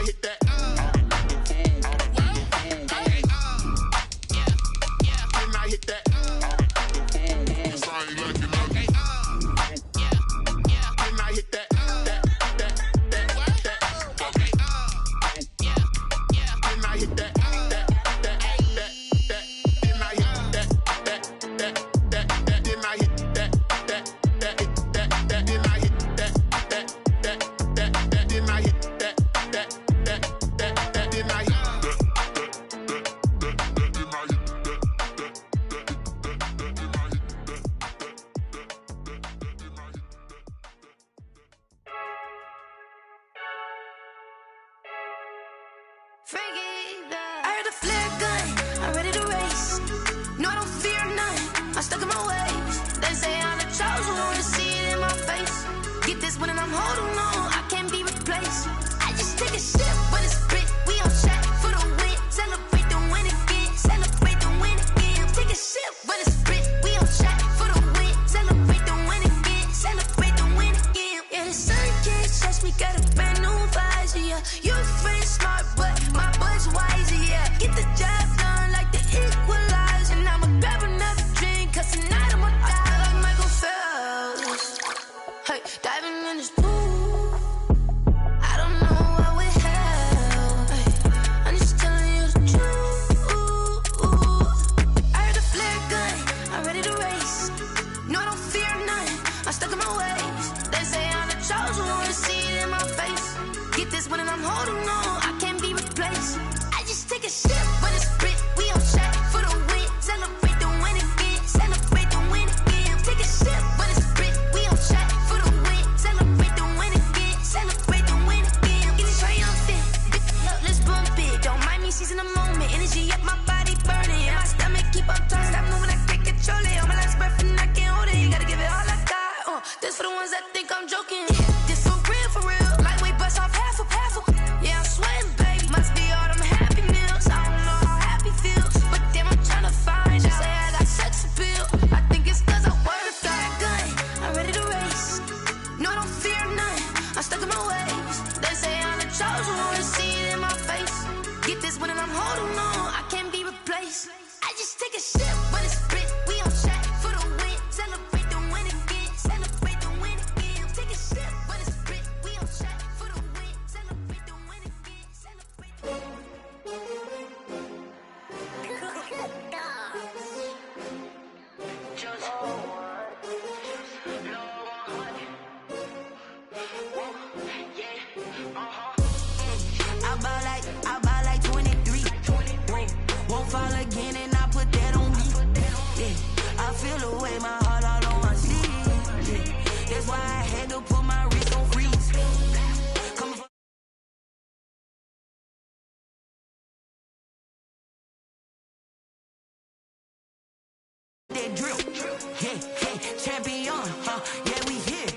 hit that. I heard the flare gun, I'm ready to race. No, I don't fear none, I'm stuck in my ways. They say I'm the chosen one, to see it in my face. Get this one and I'm holding on, I can't be replaced. I just take a sip when it's split, we on track for the win. Celebrate the win again, celebrate the win again. Take a sip when it's split, we on track for the win. Celebrate the win again, celebrate the win again. Yeah, the sun can't touch me, got a brand new visor, yeah. You friend smart, but my bud's wiser, yeah. Get the job done like the equalizer. And I'ma grab another drink, cause tonight I'ma die like Michael Phelps. Hey, diving in this pool, I don't know what would help. Hey, I'm just telling you the truth. I heard the flare gun, I'm ready to race. No, I don't fear none, I'm stuck in my ways. They say I'm the chosen one, to see it in my face. Get this one and I'm holding on, I can't be replaced. I just take a sip when it's split, we on track for the win. Celebrate the win again, celebrate the win again. Take a sip when it's split, we on track for the win. Celebrate the win again, celebrate the win again. Get it triumphant, look, let's bump it. Don't mind me seizing the moment, energy up my body burning. And my stomach keep on turning, stop moving, I can't control it. On my last breath and I can't hold it, you gotta give it all I got. This for the ones that think I'm joking. This for real, lightweight bust off half a. Yeah, I'm sweating, baby, must be all them happy meals. I don't know how happy feels, but damn, I'm tryna find out. Say I got sex appeal, I think it's cause I work that gun, I'm ready to race. No, I don't fear none, I'm stuck in my ways. They say I'm the chosen one, to see it in my face. Get this one and I'm holding on, I can't be replaced. I just take a sip when it's split, we on track for the win. Celebrate the win again, celebrate the win again. Take a sip when it's split, we on track for the win. Celebrate the win again, celebrate the win. I buy like 23. Won't fall again and I put that on me. Yeah, I feel the way, my heart all on my sleeve. Yeah, that's why I had to put my wrist on freeze. Coming from that drill. Yeah, champion, yeah, we here.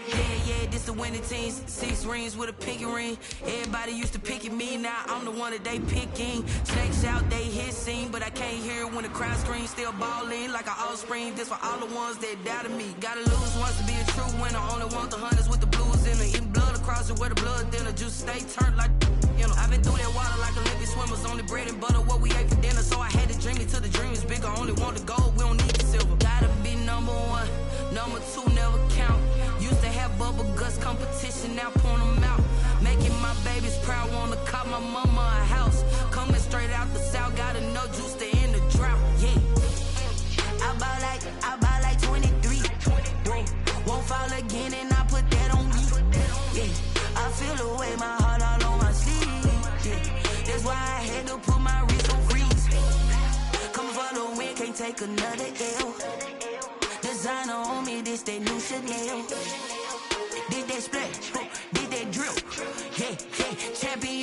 Yeah, this the winning teams. 6 rings with a pinky ring. Everybody used to picking me, now I'm the one that they picking. Snakes out, they hissing, but I can't hear when the crowd screams. Still balling like an offspring. This for all the ones that doubted me. Gotta lose once to be a true winner. Only want the hunters with the blues in it. Eating blood across it where the blood dinner. Just stay turned like, you know. I've been through that water like Olympic swimmers. Only bread and butter, what we ate for dinner. So I had to dream it till the dream is bigger. Only want the gold, we don't need the silver. Gotta be number 1, number 2 never count. Used to have bubble guts competition, now point them out. Making my babies proud, wanna cop my mama a house. Coming straight out the south, got enough juice to end the drought. Yeah, I buy like 23. Won't fall again and I put that on me. Yeah, I feel the way, my heart all on my sleeve. Yeah, that's why I had to put my wrist on freeze. Coming for the win, can't take another L. Designer on me, this that new Chanel. Did that splash, did that drill. Yeah, champion,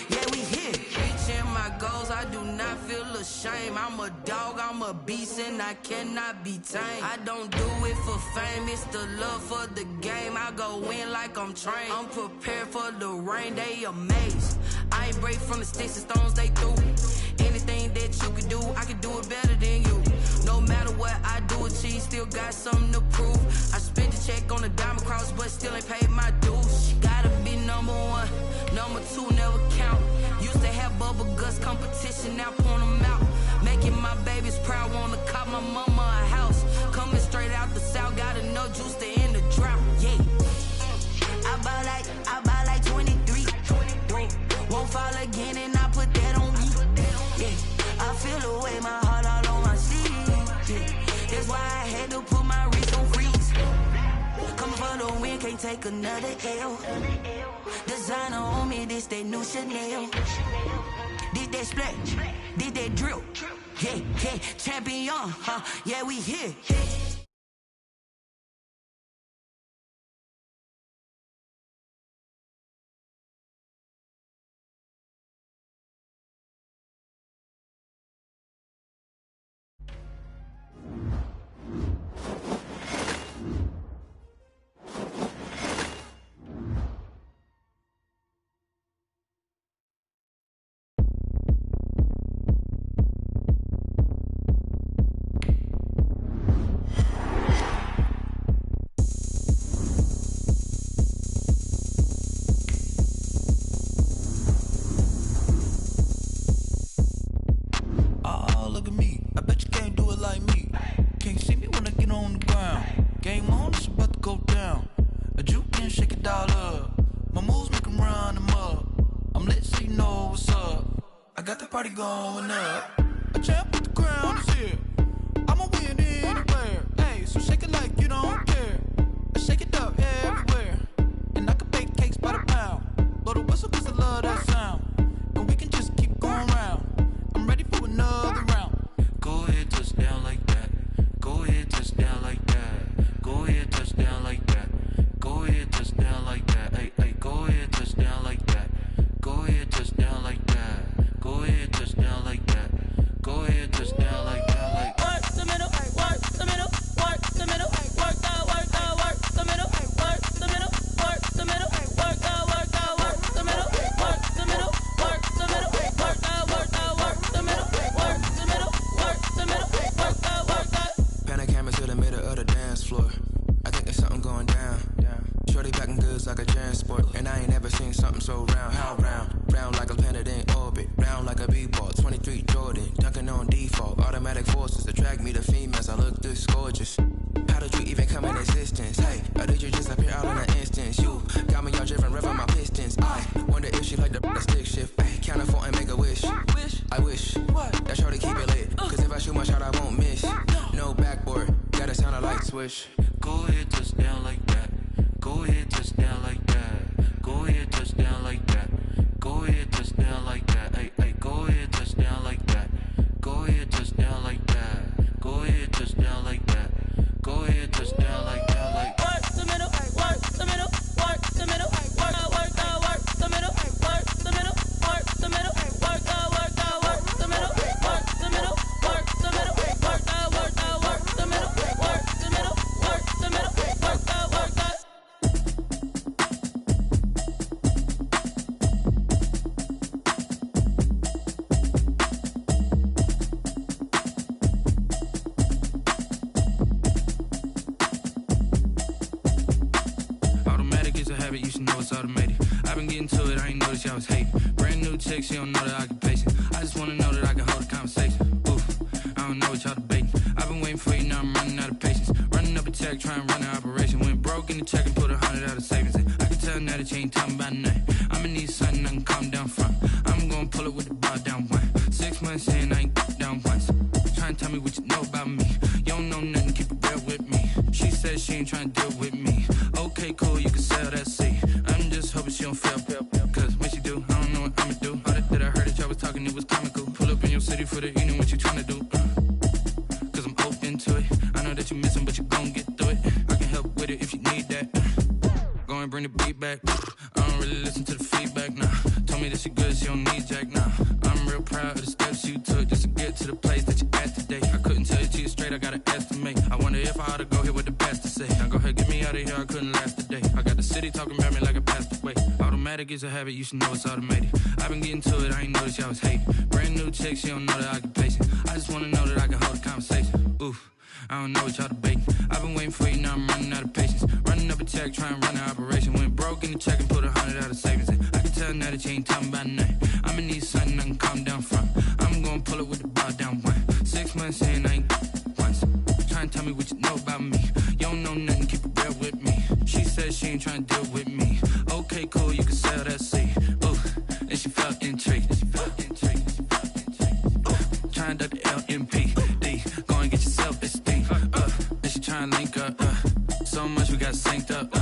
yeah, we here. Reaching my goals, I do not feel ashamed. I'm a dog, I'm a beast, and I cannot be tamed. I don't do it for fame, it's the love for the game. I go in like I'm trained. I'm prepared for the rain, they amazed. I ain't break from the sticks and stones they threw. Anything that you can do, I can do it better than you. No matter what I do, achieve, still got something to prove. I spent a check on a diamond cross, but still ain't paid my dues. Gotta be number 1, number two never count. Used to have bubble guts competition, now point them out. Making my babies proud, wanna cop my mama a house. Coming straight out the south, got enough juice to end the drought. Yeah. I buy like 23. Won't fall again and I put that on me. Yeah. I feel the way, my heart all on my sleeve. Yeah. That's why I had to put my wrist on freeze. Coming for the win, can't take another L. Designer on me, this that new Chanel. Did that splash, did that drill. Yeah, yeah, champion, huh? Yeah, we here. Party going up. A champ with the crown is here. I'ma win anywhere. Hey, so shake it like you don't care. Shake it up everywhere. And I can bake cakes by the pound. Blow the whistle cause I love that sound. And we can just keep going round. I'm ready for another round. Go ahead, touch down like that. Go ahead, touch down like that. Go ahead, touch down like that. Go ahead, touch down like that. Hey, hey, go ahead, touch down like that. Go ahead, touch down like that. Go ahead, touch down like that. Go ahead, touch down like that. Like work the middle, work the middle, work the middle, work the middle, work the middle, work the middle, work the middle, work the middle, work the middle, work the middle, work the middle, work the middle, work the. Pan a camera to the middle of the dance floor. I think there's something going down. Shorty packing goods like a transport, and I ain't never seen something so round. How round? Round like a planet in orbit, round like a b-ball. 23 Jordan, dunking on default. Automatic forces attract me to females. I look this gorgeous. How did you even come in existence? Hey, or did you just appear out in an instance? You got me all driven, revving my pistons. I wonder if she like the stick shift. Hey, count four and make a wish. I wish that shorty keep it lit. Cause if I shoot my shot, I won't miss. No backboard, gotta sound a light switch. Go ahead, touch down like that. Go ahead, touch down like that. Go ahead, touch down like that. Go ahead, touch down like that. Hey, hey, go ahead, touch down like that. Go ahead, touch down like that. Go ahead, touch down like that. Go ahead, touch down like that. Like work the middle, work the middle, work the middle, work the middle, work the middle, work the middle, work the middle, work the middle, work the middle, work the middle, work the middle, work the middle, work the. You should know it's automated. I've been getting to it, I ain't noticed y'all was hating. Brand new chick, she don't know the occupation. I just wanna know that I can hold a conversation. Oof, I don't know what y'all debating. I've been waiting for you, now I'm running out of patience. Running up a check, trying to run an operation. Went broke in the check and put 100 out of savings in. I can tell now that you ain't talking about nothing. I'ma need something I can calm down front. I'm gonna pull it with the bar down one. 6 months in, I ain't down once. Trying to tell me what you know about me. You don't know nothing, keep it real with me. She said she ain't trying to deal with me. Okay, cool, you can sell that seat. I'm just hoping she don't fail. Cause when she do, I don't know what I'ma do. All that I heard that y'all was talking, it was comical. Pull up in your city for the evening, what you tryna do? Cause I'm open to it. I know that you missing, but you gon' get through it. I can help with it if you need that. Go and bring the beat back. I don't really listen to the feedback, nah. Told me that she good, she don't need jack, nah. I'm real proud of the steps you took just to get to the place that you're at today. I couldn't tell you to you straight, I gotta estimate. I wonder if I ought to go here with the best to say. Now go ahead, get me out of here, I couldn't last today. I got the city talking about me like I passed away. Automatic is a habit, you should know it's automated. I've been getting to it, I ain't noticed y'all was hating. Brand new chick, she don't know the occupation. I just wanna know that I can hold a conversation. Oof, I don't know what y'all debating. I've been waiting for you, now I'm running out of patience. Running up a check, trying to run an operation. Went broke in the check and put 100 out of savings in. I can tell now that you ain't talking about nothing. I'ma need something I can calm down from. I'm gonna pull it with the bar down one. 6 months in, I ain't once. Trying to tell me what you know about me. You don't know nothing, keep it real with me. She said she ain't trying to deal with me. Okay, cool, you can sell that seed. Ooh, and she felt intrigued. Trying to duck the LMPD. Go and get your self-esteem. And she trying to link up. So much we got synced up.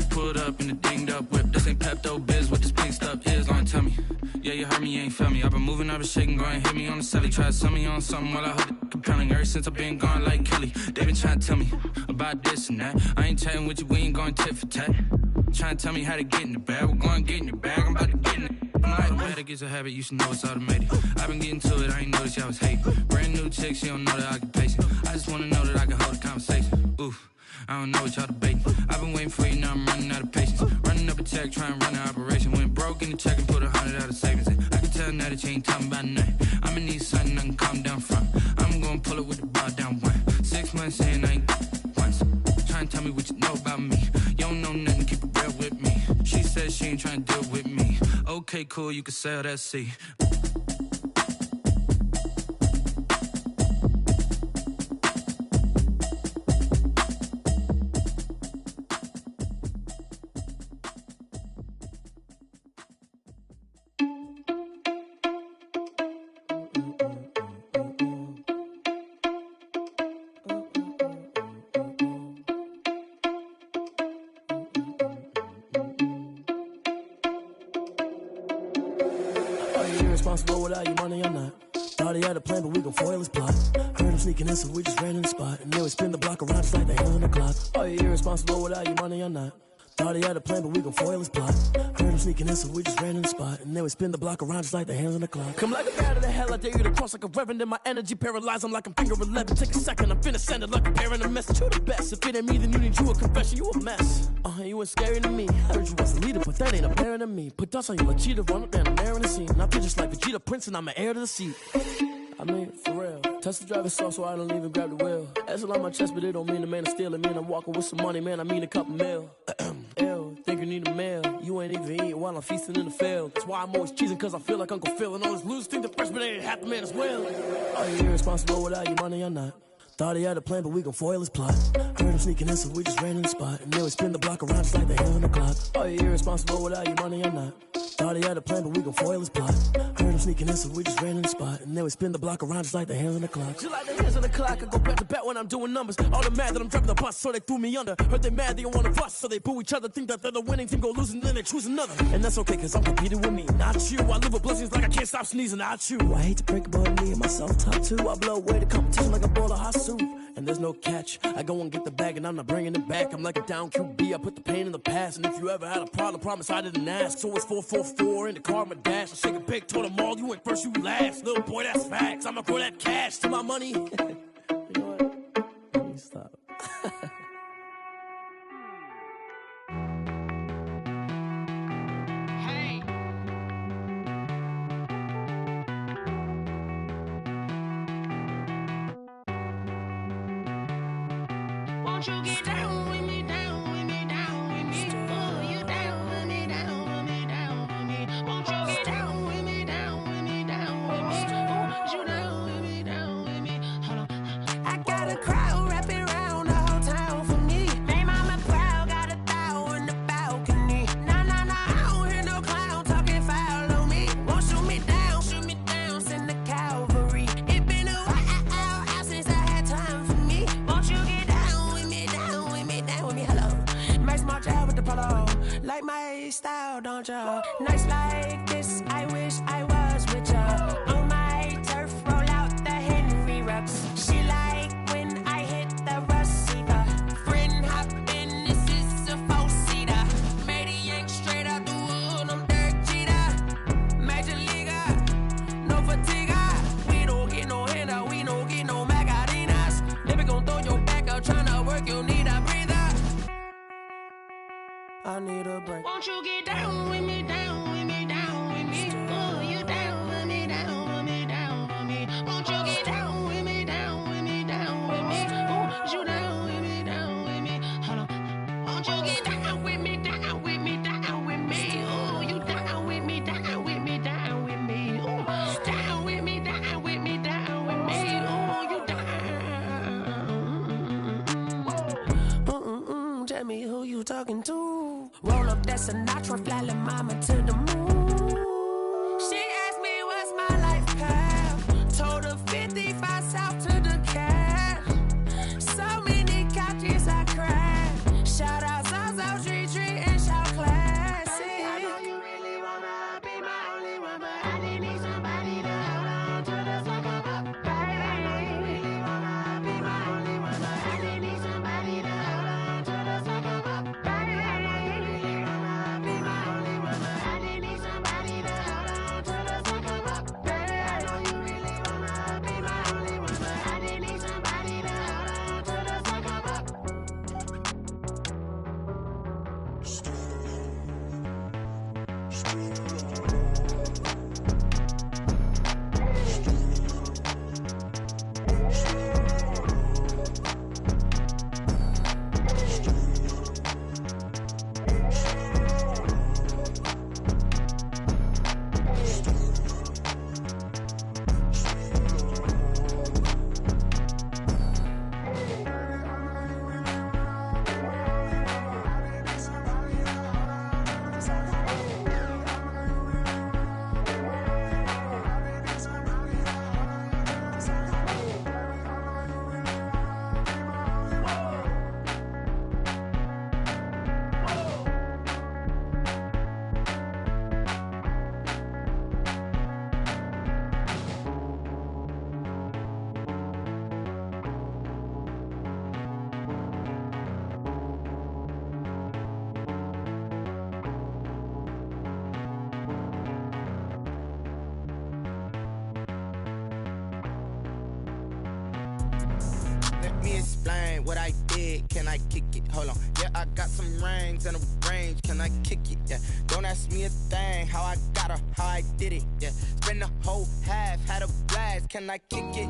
Pulled up in the dinged up whip. This ain't Pepto-Biz, what this pink stuff is. Gonna tell me. Yeah, you heard me, you ain't felt me. I've been moving, I've been shaking, go and hit me on the celly. Try to sell me on something while I hold it compelling. Ever since I've been gone like Kelly, they been trying to tell me about this and that. I ain't chatting with you, we ain't going tit for tat. Trying to tell me how to get in the bag. We're going to get in your bag, I'm about to get in it. I'm like, bad, it gets a habit, you should know it's automated. I've been getting to it, I ain't noticed y'all was hating. Brand new chick, she don't know that I can pace it. I just wanna know that I can hold a conversation. Oof, I don't know what y'all debating. I've been waiting for you, now I'm running out of patience. Running up a check, trying to run an operation. Went broke in the check and put 100 out of savings in. I can tell now that you ain't talking about nothing. I'ma need something I can calm down from. I'm gonna pull it with the bar down one. 6 months in, I ain't once. Trying to tell me what you know about me. You don't know nothing, keep it real with me. She said she ain't trying to deal with me. Okay, cool, you can sell that seed. Irresponsible without your money or not. Thought he had a plan, but we gon' foil his plot. Heard him sneaking in, so we just ran in the spot. And then we spin the block around just like the hands on the clock. Are you irresponsible without your money or not? Thought he had a plan, but we gon' foil his plot. Heard him sneaking in, so we just ran in the spot. And then we spin the block around just like the hands on the clock. Come like a bat of the hell, I dare you to cross like a reverend. In my energy paralyzed, I'm like I'm finger 11. Take a second, I'm finna send it like a parent a message. You the best, if it ain't me, then you need you a confession. You a mess, you ain't scary to me. Heard you was a leader, but that ain't apparent to me. Put dust on you like cheetah, run up down the air in the scene. I feel just like Vegeta Prince and I'm an heir to the seat. I mean, for real. Touch the driver's soft so I don't even grab the wheel. That's on my chest, but it don't mean the man is stealing. Mean I'm walking with some money, man, I mean a couple mil. Ew, think you need a meal. You ain't even eating while I'm feasting in the field. That's why I'm always cheesing, cause I feel like Uncle Phil. And all this losers think the freshman ain't half the man as well. Are you irresponsible without your money or not? Thought he had a plan, but we gon' foil his plot. Heard him sneaking in, so we just ran in the spot. And then we spin the block around just like the hands on the clock. Are you irresponsible without your money or not? Thought he had a plan, but we gon' foil his plot. Heard him sneaking in, so we just ran in the spot. And then we spin the block around just like the hands on the clock. Just like the hands on the clock, I go back to back when I'm doing numbers. All the mad that I'm driving the bus, so they threw me under. Heard they mad, they don't wanna bust, so they boo each other. Think that they're the winning team, go losing, then they choose another. And that's okay, cause I'm competing with me, not you. I live with blessings like I can't stop sneezing, not you. I hate to break it, but me and myself top two. I blow away the competition like a bowl of hot soup. And there's no catch. I go and get the bag and I'm not bringing it back. I'm like a down QB, I put the pain in the past. And if you ever had a problem, promise I didn't ask. So it's 444 in the car, my dash. I shake a big, told them all, you ain't first, you last. Little boy, that's facts. I'ma throw that cash to my money. You know what? Let me stop. Won't you get down with me, down with me, down with me? Oh, you down with me, down with me, down with me. Won't you get down with me, down with me, down with me? Oh, you down with me, down with me? Hold on. I got a crowd wrapping around the whole town for me. Made mama proud, got a thou in the balcony. Nah, I don't hear no clown talking foul on me. Won't shoot me down, send the cavalry. It been a while since I had time for me. Won't you get down with me, hello. Nice march out with the polo. Like my style, don't ya? Nice like this, I wish I was with ya. On my turf, roll out the Henry Rux. She like when I hit the receiver. Friend hop in, this is a four-seater. Made a yank straight out the wood, I'm Derek Jeter. Major leaguer, no fatigue. We don't get no handout, we don't get no Macarinas. Never gon' throw your back out, tryna work, you need a breather. I need a break. Won't you get down with me, down with me, down that's a natural flying mama to the moon. She asked me what's my life path. Told her 55 south to the cat. So many couches I cried. Shout out Zazo, Tree Tree, and shout classic. I know you really wanna be my only one, but I didn't need somebody to hold on to the sucker up. Baby, I know you really wanna be my only one, but I didn't need somebody to hold on to the sucker up. Baby, I know you really wanna be my only one, but I didn't need somebody to hold on to the sucker up. Baby, I know you really wanna be my only one, but I didn't need somebody to hold on to the sucker up. Let me explain what I did. Can I kick it? Hold on. Yeah, I got some rings and a range. Can I kick it? Yeah. Don't ask me a thing. How I got her, how I did it. Yeah. Spend the whole half, had a blast. Can I kick it?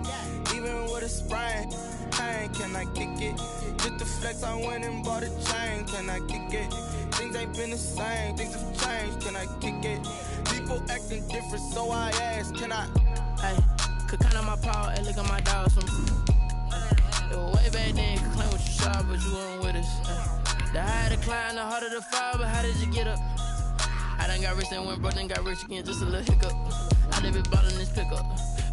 Even with a sprain, pain. Can I kick it? Just the flex, I went and bought a chain. Can I kick it? Things ain't been the same. Things have changed. Can I kick it? People acting different, so I asked. Can I? Hey, could count on my paw and look at my dog. It was way back then, could claim what you saw, but you weren't with us. The higher the climb, the harder the fall, but how did you get up? I done got rich and went broke, then got rich again, just a little hiccup. I live it bought in this pickup.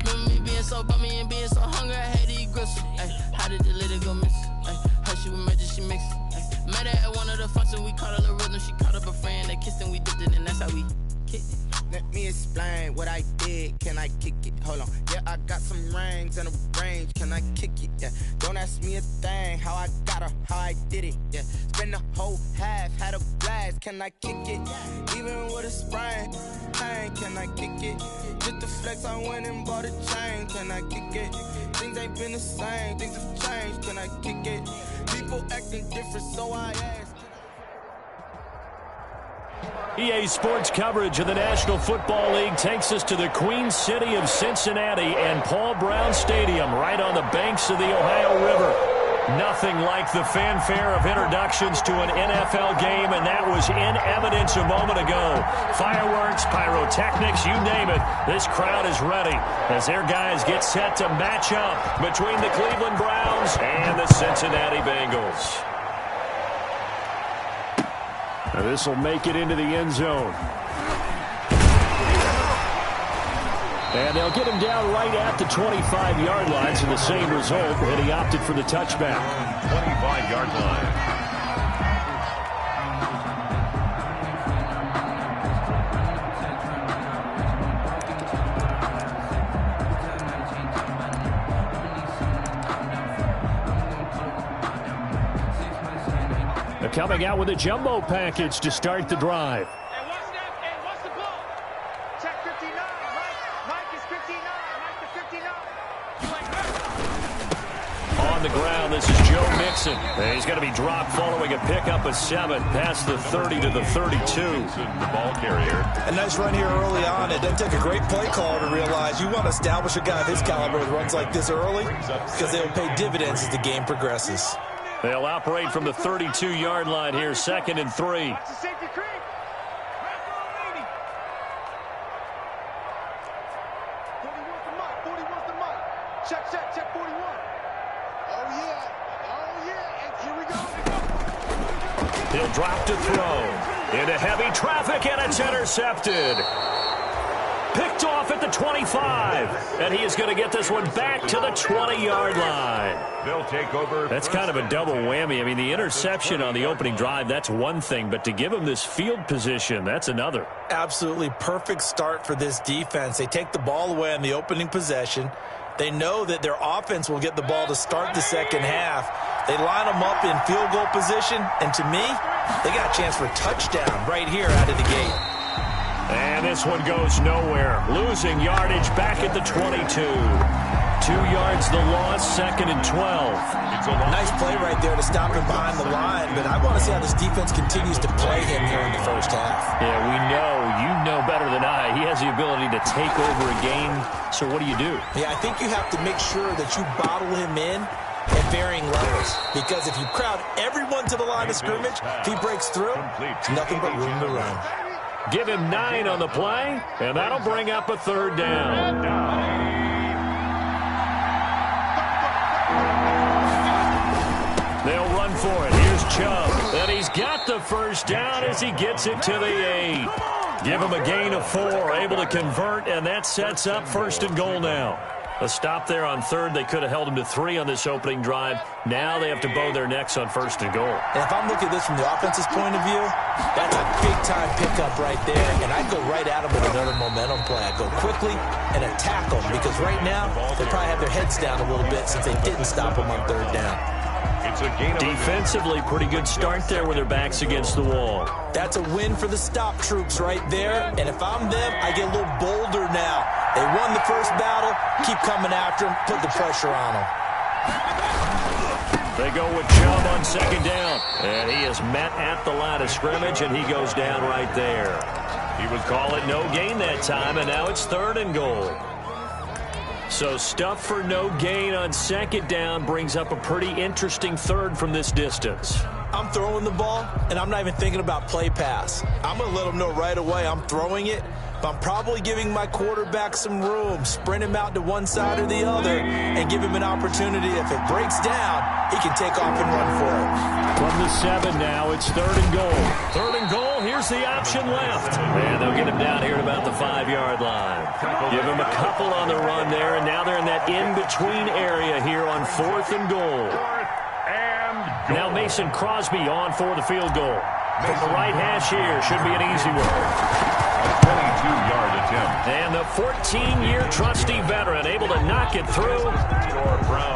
Remember me being so bummy and being so hungry, I had to eat gristle. Ay, how did the lady go miss? Ay, her she was magic, she mixed. Ay, met her at one of the functions, we caught a little rhythm, she caught up a friend, they kissed and we dipped it, and that's how we kicked it. Let me explain what I did. Can I kick it? Hold on. Yeah, I got some rings and a range. Can I kick it? Yeah. Don't ask me a thing. How I got her, how I did it. Yeah. Spend the whole half, had a blast. Can I kick it? Even with a sprain, pain. Can I kick it? Just the flex, I went and bought a chain. Can I kick it? Things ain't been the same. Things have changed. Can I kick it? People acting different, so I asked. EA Sports coverage of the National Football League takes us to the Queen City of Cincinnati and Paul Brown Stadium right on the banks of the Ohio River. Nothing like the fanfare of introductions to an NFL game, and that was in evidence a moment ago. Fireworks, pyrotechnics, you name it, this crowd is ready as their guys get set to match up between the Cleveland Browns and the Cincinnati Bengals. Now this will make it into the end zone. And they'll get him down right at the 25-yard line, so the same result, and he opted for the touchback. 25-yard line. Coming out with a jumbo package to start the drive. And what's the ball? Check 59, Mike is 59, Mike the 59. On the ground, this is Joe Mixon. And he's going to be dropped following a pickup of 7 past the 30 to the 32. The ball carrier. A nice run here early on. It doesn't take a great play caller to realize you want to establish a guy of his caliber with runs like this early because they will pay dividends as the game progresses. They'll operate from the 32-yard line here, 2nd and 3. That's a safety creep. Right for a lady. 41's the mic. 41's the mic. Check 41. Oh, yeah. And here we go. He'll drop to throw. Into heavy traffic, and it's intercepted. Picked off at the 25, and he is going to get this one back to the 20-yard line. They'll take over. That's kind of a double whammy. I mean, the interception on the opening drive, that's one thing, but to give him this field position, that's another. Absolutely perfect start for this defense. They take the ball away on the opening possession. They know that their offense will get the ball to start the second half. They line them up in field goal position, and to me, they got a chance for a touchdown right here out of the gate. And this one goes nowhere. Losing yardage back at the 22. 2 yards the loss, 2nd and 12. Nice play right there to stop him behind the line, but I want to see how this defense continues to play him here in the first half. Yeah, we know. You know better than I. He has the ability to take over a game, so what do you do? Yeah, I think you have to make sure that you bottle him in at varying levels, because if you crowd everyone to the line of scrimmage, if he breaks through, it's nothing but room to run. Give him 9 on the play, and that'll bring up a 3rd down. They'll run for it. Here's Chubb, and he's got the first down as he gets it to the 8. Give him a gain of 4, able to convert, and that sets up 1st and goal now. A stop there on 3rd. They could have held him to 3 on this opening drive. Now they have to bow their necks on 1st and goal. And if I'm looking at this from the offense's point of view, that's a big-time pickup right there, and I'd go right at him with another momentum play. I'd go quickly and attack them, because right now they probably have their heads down a little bit since they didn't stop them on 3rd down. Defensively, pretty good start there with their backs against the wall. That's a win for the stop troops right there. And if I'm them, I get a little bolder now. They won the first battle. Keep coming after them. Put the pressure on them. They go with Chubb on 2nd down. And he is met at the line of scrimmage, and he goes down right there. He would call it no gain that time, and now it's 3rd and goal. So stuff for no gain on 2nd down brings up a pretty interesting 3rd from this distance. I'm throwing the ball, and I'm not even thinking about play pass. I'm going to let them know right away I'm throwing it, but I'm probably giving my quarterback some room, sprint him out to one side or the other, and give him an opportunity. If it breaks down, he can take off and run for it. From the 7 now, it's 3rd and goal. 3rd and goal, here's the option left. And they'll get him down here at about the 5-yard line. Give him a couple on the run there, and now they're in that in-between area here on 4th and goal. Now Mason Crosby on for the field goal. From the right hash here, should be an easy one. 22-yard attempt. And the 14-year trusty veteran able to knock it through.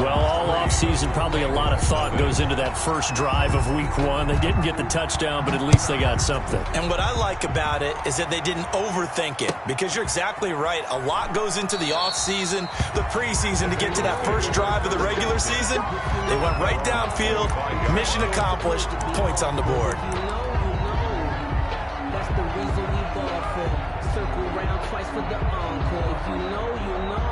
Well, all offseason, probably a lot of thought goes into that first drive of week 1. They didn't get the touchdown, but at least they got something. And what I like about it is that they didn't overthink it, because you're exactly right. A lot goes into the offseason, the preseason to get to that first drive of the regular season. They went right downfield, mission accomplished, points on the board. That's the reason we ball for. Circle round twice for the encore. If you know, you know.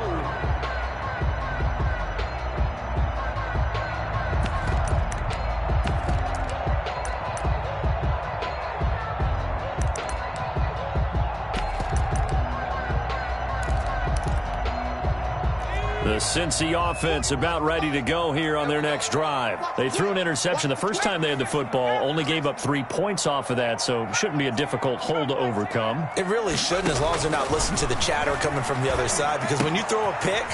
The Cincy offense about ready to go here on their next drive. They threw an interception the first time they had the football, only gave up 3 points off of that, so shouldn't be a difficult hole to overcome. It really shouldn't, as long as they're not listening to the chatter coming from the other side, because when you throw a pick,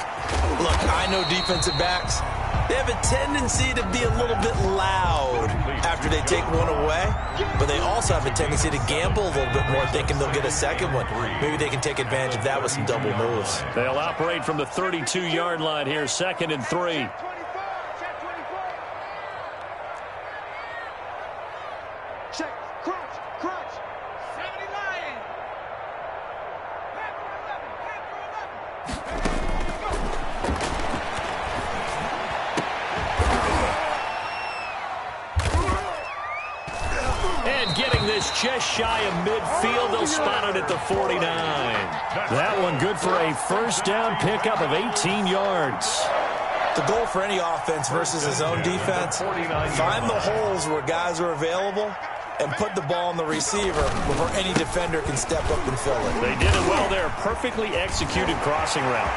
look, I know defensive backs, they have a tendency to be a little bit loud after they take one away, but they also have a tendency to gamble a little bit more, thinking they'll get a second one. Maybe they can take advantage of that with some double moves. They'll operate from the 32-yard line here, 2nd and 3. Check, crunch, 70 Lion. And getting this just shy of midfield, they'll spot it at the 49. That one good for a first down pickup of 18 yards. The goal for any offense versus his own defense, find the holes where guys are available and put the ball on the receiver before any defender can step up and fill it. They did it well there. Perfectly executed crossing route.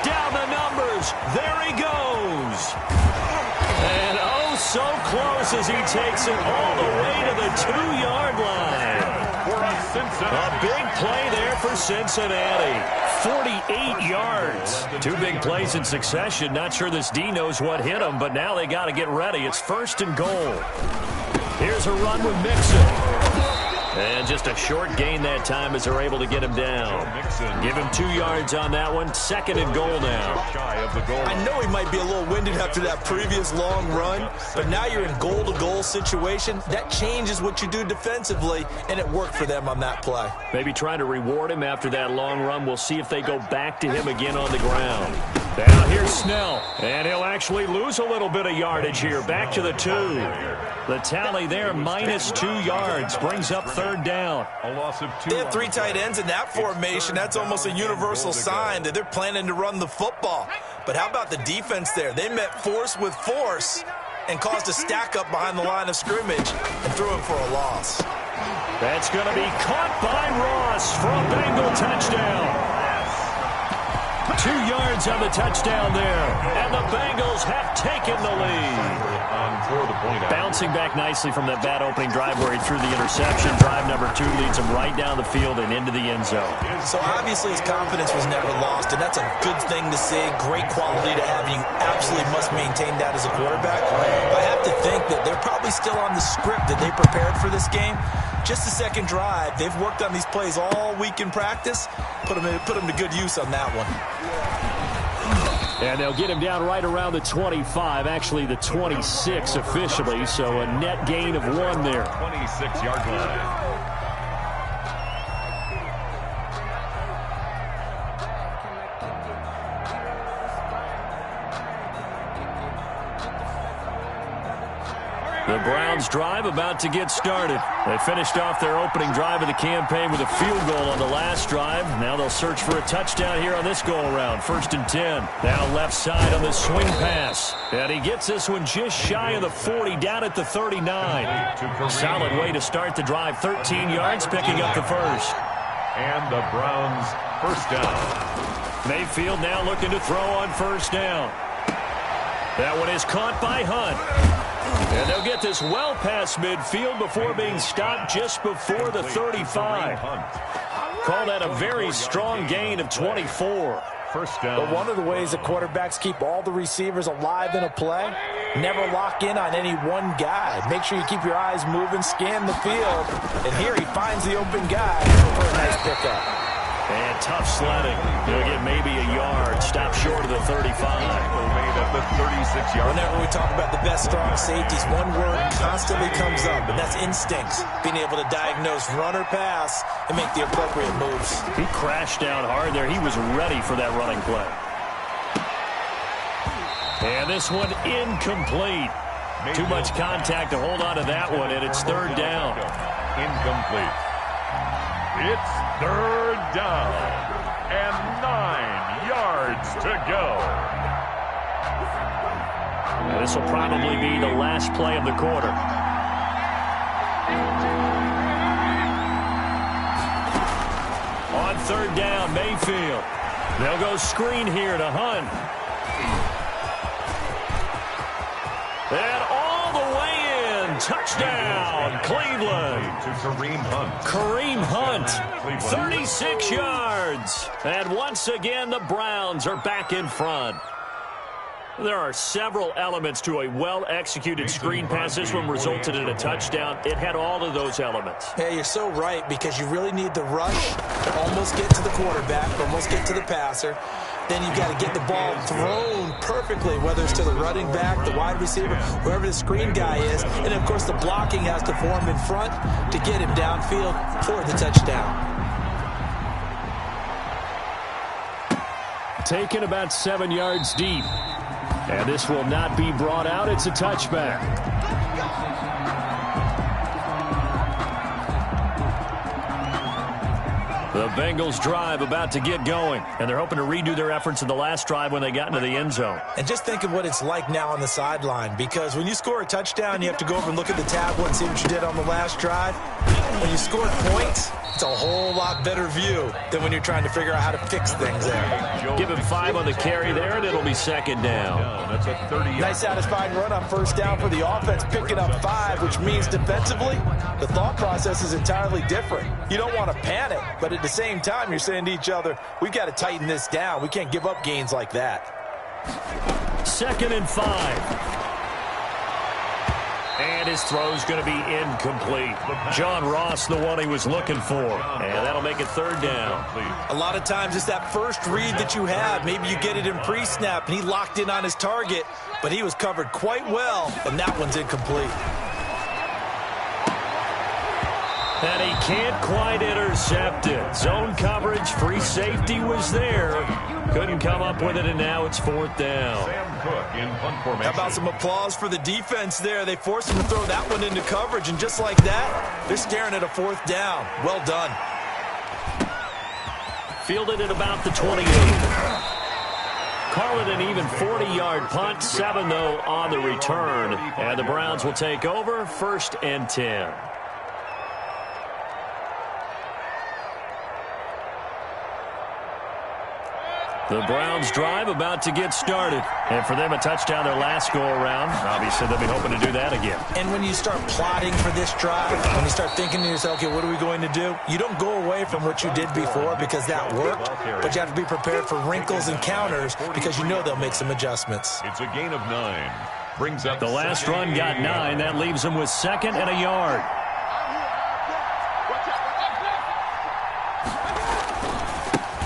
Down the numbers. There he goes. And oh, so close as he takes it all the way to the 2-yard line. A big play there for Cincinnati. 48 yards. 2 big plays in succession. Not sure this D knows what hit him, but now they got to get ready. It's 1st and goal. Here's a run with Mixon. And just a short gain that time as they're able to get him down. Give him 2 yards on that one. 2nd and goal now. I know he might be a little winded after that previous long run, but now you're in goal-to-goal situation. That changes what you do defensively, and it worked for them on that play. Maybe trying to reward him after that long run. We'll see if they go back to him again on the ground. Now here's Snell, and he'll actually lose a little bit of yardage here. Back to the 2. The tally there, minus 2 yards, brings up 3rd down. A loss of 2. They have 3 tight ends in that formation. That's almost a universal sign that they're planning to run the football. But how about the defense there? They met force with force and caused a stack up behind the line of scrimmage and threw him for a loss. That's going to be caught by Ross for a Bengal touchdown. 2 yards on the touchdown there, and the Bengals have taken the lead. Bouncing back nicely from that bad opening drive where he threw the interception. Drive number 2 leads him right down the field and into the end zone. So obviously his confidence was never lost, and that's a good thing to see. Great quality to have. You absolutely must maintain that as a quarterback. I have to think that they're probably still on the script that they prepared for this game. Just the 2nd drive. They've worked on these plays all week in practice. Put them to good use on that one. And they'll get him down right around the 25, actually the 26 officially, so a net gain of 1 there. 26-yard line. The Browns drive about to get started. They finished off their opening drive of the campaign with a field goal on the last drive. Now they'll search for a touchdown here on this go-around. 1st and 10. Now left side on the swing pass. And he gets this one just shy of the 40, down at the 39. Solid way to start the drive. 13 yards, picking up the 1st. And the Browns first down. Mayfield now looking to throw on 1st down. That one is caught by Hunt. And they'll get this well past midfield before being stopped just before the 35. Call that a very strong gain of 24. First down. But one of the ways that quarterbacks keep all the receivers alive in a play, never lock in on any one guy. Make sure you keep your eyes moving, scan the field. And here he finds the open guy for a nice pickup. And tough sledding. He'll get maybe a yard. Stop short of the 35. At the 36-yard. Whenever we talk about the best strong safeties, one word constantly comes up, and that's instincts. Being able to diagnose run or pass and make the appropriate moves. He crashed down hard there. He was ready for that running play. And this one incomplete. Too much contact to hold on to that one, and it's 3rd down. Incomplete. It's 3rd down and 9 yards to go. Now, this will probably be the last play of the quarter. On 3rd down, Mayfield. They'll go screen here to Hunt. And all the way in. Touchdown, Cleveland. To Kareem Hunt. Kareem Hunt, 36 yards. And once again, the Browns are back in front. There are several elements to a well-executed screen pass. This one resulted in a touchdown. It had all of those elements. Yeah, you're so right, because you really need the rush to almost get to the quarterback, almost get to the passer. Then you've got to get the ball thrown perfectly, whether it's to the running back, the wide receiver, whoever the screen guy is. And, of course, the blocking has to form in front to get him downfield for the touchdown. Taken about 7 yards deep. And this will not be brought out. It's a touchback. The Bengals drive about to get going, and they're hoping to redo their efforts in the last drive when they got into the end zone. And just think of what it's like now on the sideline, because when you score a touchdown, you have to go over and look at the tablet and see what you did on the last drive. When you score points, It's a whole lot better view than when you're trying to figure out how to fix things there. Give him 5 on the carry there, and it'll be second down. That's a 30. Nice satisfying run on first down for the offense, picking up 5, which means defensively, the thought process is entirely different. You don't want to panic, but at the same time, you're saying to each other, we've got to tighten this down. We can't give up gains like that. 2nd and 5. And his throw's going to be incomplete. John Ross, the one he was looking for. And that'll make it 3rd down. A lot of times it's that first read that you have. Maybe you get it in pre-snap, and he locked in on his target, but he was covered quite well, and that one's incomplete. And he can't quite intercept it. Zone coverage, free safety was there. Couldn't come up with it, and now it's 4th down. Sam Cook in punt formation. How about some applause for the defense there? They forced him to throw that one into coverage, and just like that, they're staring at a 4th down. Well done. Fielded at about the 28. Call it an even 40-yard punt. 7, though, on the return. And the Browns will take over 1st and 10. The Browns drive about to get started. And for them, a touchdown their last go-around. Obviously, they'll be hoping to do that again. And when you start plotting for this drive, when you start thinking to yourself, okay, what are we going to do? You don't go away from what you did before because that worked, but you have to be prepared for wrinkles and counters because you know they'll make some adjustments. It's a gain of 9. Brings up the last run got 9. That leaves them with 2nd and a yard.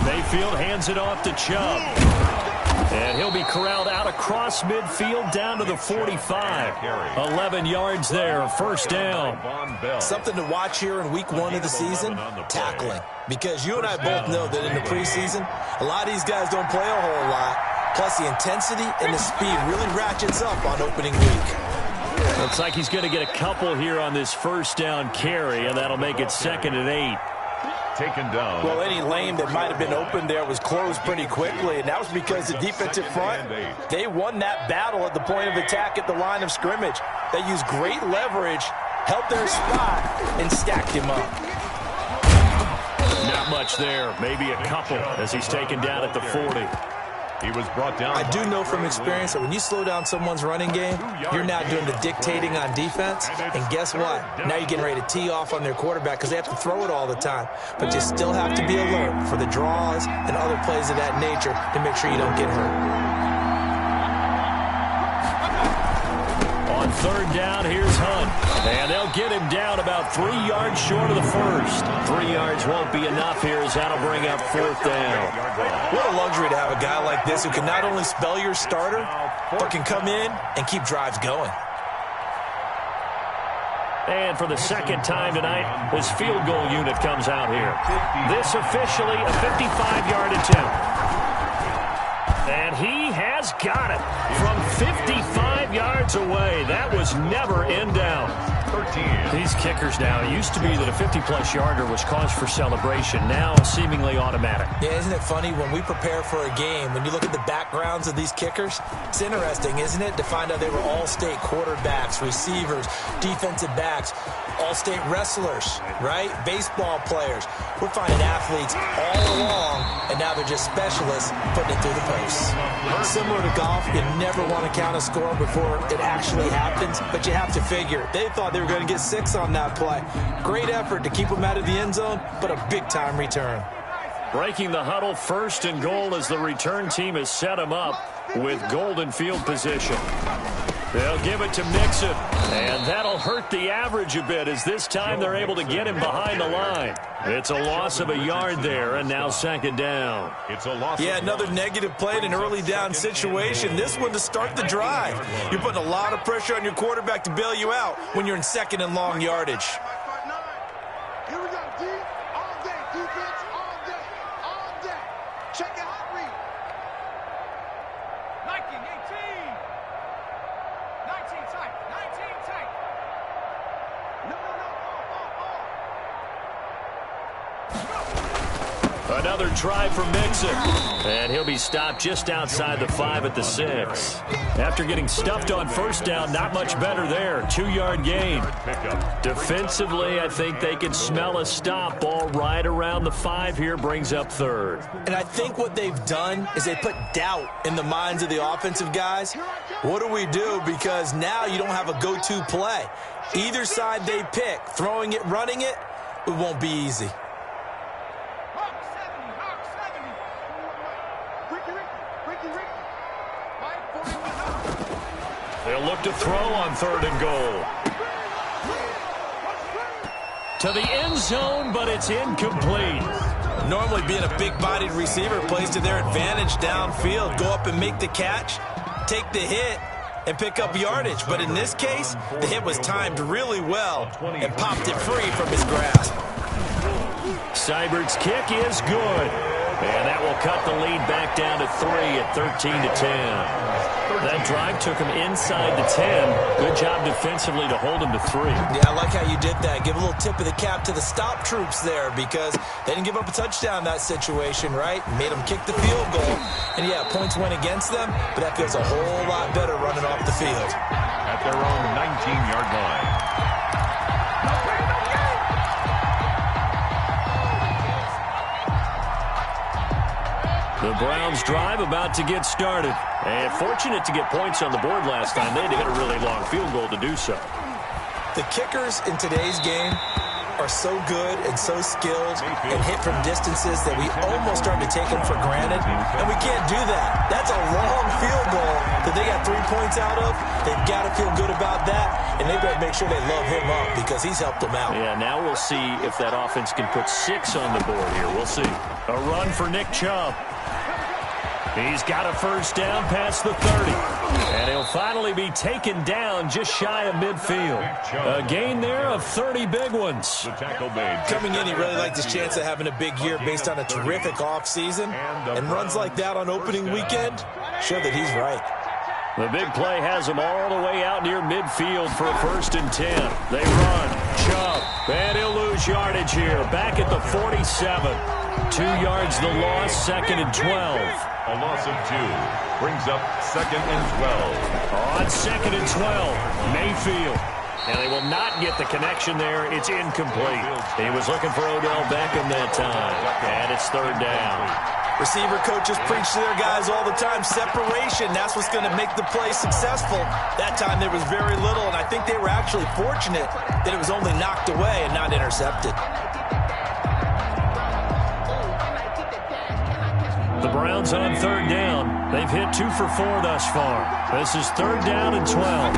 Mayfield hands it off to Chubb. And he'll be corralled out across midfield down to the 45. 11 yards there, 1st down. Something to watch here in week 1 of the season, tackling. Because you and I both know that in the preseason, a lot of these guys don't play a whole lot. Plus the intensity and the speed really ratchets up on opening week. Looks like he's going to get a couple here on this 1st down carry, and that'll make it 2nd and 8. Taken down. Well, any lane that might have been open there was closed pretty quickly, and that was because the defensive front, they won that battle at the point of attack at the line of scrimmage. They used great leverage, held their spot, and stacked him up. Not much there, maybe a couple as he's taken down at the 40. He was brought down. I do know from experience that when you slow down someone's running game, you're now doing the dictating on defense. And guess what? Now you're getting ready to tee off on their quarterback because they have to throw it all the time. But you still have to be alert for the draws and other plays of that nature to make sure you don't get hurt. On 3rd down, here's Hunt. And they'll get him down about 3 yards short of the 1st. 3 yards won't be enough here as that'll bring up 4th down. What a luxury to have a guy like this who can not only spell your starter, but can come in and keep drives going. And for the 2nd time tonight, his field goal unit comes out here. This officially a 55-yard attempt. And he has got it from 55 yards away. That was never in doubt. 13. These kickers now, it used to be that a 50-plus yarder was cause for celebration. Now seemingly automatic. Yeah, isn't it funny when we prepare for a game, when you look at the backgrounds of these kickers, it's interesting, isn't it, to find out they were all-state quarterbacks, receivers, defensive backs, all-state wrestlers, right? Baseball players. We're finding athletes all along, and now they're just specialists putting it through the posts. Similar to golf, you never want to count a score before it actually happens, but you have to figure they thought they were going to get 6 on that play. Great effort to keep them out of the end zone, but a big-time return. Breaking the huddle, 1st and goal as the return team has set him up with golden field position. They'll give it to Mixon, and that'll hurt the average a bit as this time they're able to get him behind the line. It's a loss of a yard there, and now 2nd down. It's a loss. Yeah, another negative play in an early down situation. This one to start the drive. You're putting a lot of pressure on your quarterback to bail you out when you're in 2nd and long yardage. Here we go, D. All day, defense, all day, all day. Check it out, read. Nike, 18. 19 tight, 19 tight. No, another try for Mixon. And he'll be stopped just outside the 5 at the 6. After getting stuffed on first down, not much better there. 2-yard gain. Defensively, I think they can smell a stop. Ball right around the 5 here, brings up 3rd. And I think what they've done is they put doubt in the minds of the offensive guys. What do we do? Because now you don't have a go-to play. Either side they pick, throwing it, running it, it won't be easy. They'll look to throw on 3rd and goal. To the end zone, but it's incomplete. Normally being a big-bodied receiver plays to their advantage downfield. Go up and make the catch, take the hit, and pick up yardage. But in this case, the hit was timed really well and popped it free from his grasp. Seibert's kick is good. And that will cut the lead back down to 3 at 13-10. That drive took him inside the 10. Good job defensively to hold him to 3. Yeah, I like how you did that. Give a little tip of the cap to the stop troops there because they didn't give up a touchdown in that situation, right? Made them kick the field goal. And, yeah, points went against them, but that feels a whole lot better running off the field. At their own 19-yard line. The Browns drive about to get started. And fortunate to get points on the board last time. They had to hit a really long field goal to do so. The kickers in today's game are so good and so skilled and hit from distances that we almost start to take them for granted. And we can't do that. That's a long field goal that they got 3 points out of. They've got to feel good about that. And they've got to make sure they love him up because he's helped them out. Yeah, now we'll see if that offense can put 6 on the board here. We'll see. A run for Nick Chubb. He's got a first down past the 30. And he'll finally be taken down just shy of midfield. A gain there of 30 big ones. Coming in, he really liked his chance of having a big year based on a terrific offseason. And runs like that on opening weekend show that he's right. The big play has him all the way out near midfield for a 1st and 10. They run. Chubb. And he'll lose yardage here. Back at the 47. 2 yards the loss, 2nd and 12. A loss of 2 brings up 2nd and 12. On 2nd and 12, Mayfield. And they will not get the connection there. It's incomplete. He was looking for Odell Beckham that time. And it's 3rd down. Receiver coaches preach to their guys all the time. Separation, that's what's going to make the play successful. That time there was very little, and I think they were actually fortunate that it was only knocked away and not intercepted. The Browns on 3rd down. They've hit 2 for 4 thus far. This is 3rd down and 12.